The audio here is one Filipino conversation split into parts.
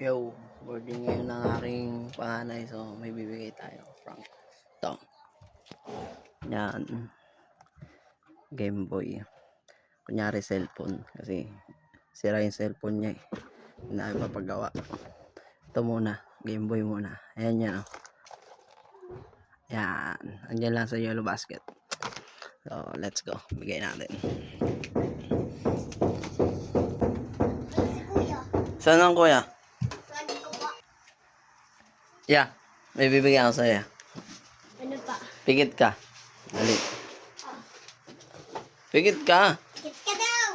Yo, boarding ngayon ng aking panganay, so may bibigay tayo Frank. Ito. Yan. Game Boy. Kunyari cellphone kasi sira yung cellphone niya eh. Hindi na ipapagawa. Ito muna, Game Boy muna. Ayan yan. Yan. Andyan lang sa yellow basket. So, let's go. Bigay natin. Saan ang kuya? Yeah, may bibigyan ako sa'yo. Ano pa? Pikit ka. Dali. Pikit ka. Pikit ka daw.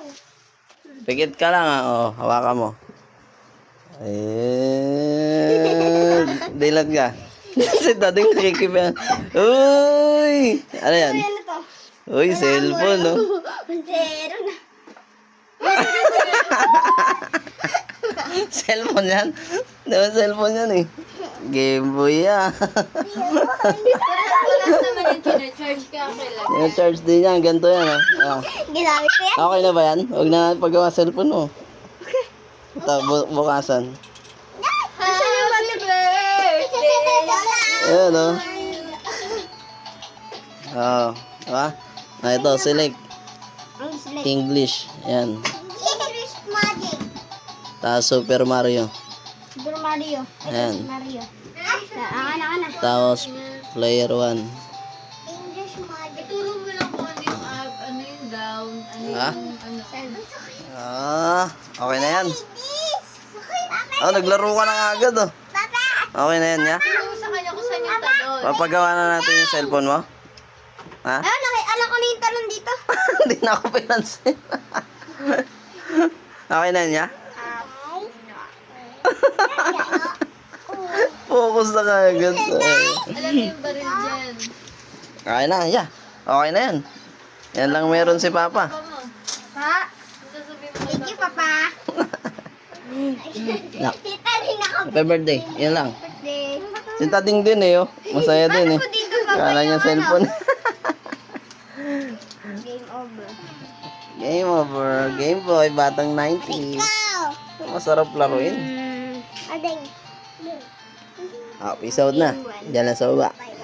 Pikit ka lang ha. O, hawakan mo. Dilat ka. Si dating nakikipan. Uy! Ano yan? Ano to? Uy, cellphone no? Zero na. Cellphone yan? Diba cellphone yan eh? Game Boy ah. Wala naman yung charge kaya kailan. Yung charge din yan. Ganito yan ah. Ginamit ko yan? Okay na ba yan? Huwag na paggawa cellphone mo. Ito, bukasan. Happy birthday! Ayan o. Oo. Diba? Ah, ito, select. Ang slate. English. Ayan. English magic. Tapos Super Mario. Super Mario. Ayan. Mario. Ana. Tapos Player 1. English magic. Ituro mo lang kung ano yung up, ano yung down, ano Ha? yung ano. Ah, okay na yan. Oh, naglaro ka na nga agad oh. Okay na yan ya. Ituro mo sa kanya kung saan yung talon. Papagawa na natin yung cellphone mo. Ha? Alam ko na yung talon dito. Hindi na ako pinansin. Okay na yan ya? Focus na kagad. Alam mo yung baril dyan. Okay na, ya. Okay na yan. Yan lang meron si Papa. Pa mo. Pa. Ano sasabihin mo Thank you, Papa. Nak. Tita rin ako. Happy birthday. Yan lang. Birthday. Si Tading din eh oh. Masaya din eh. Paano ko dito, Papa, Kala niya yung cellphone. Game over. Game over. Game Boy, batang 90s. Masarap laruin. Adeng. Ah, peace out na. Diyan lang sa baba. Bye.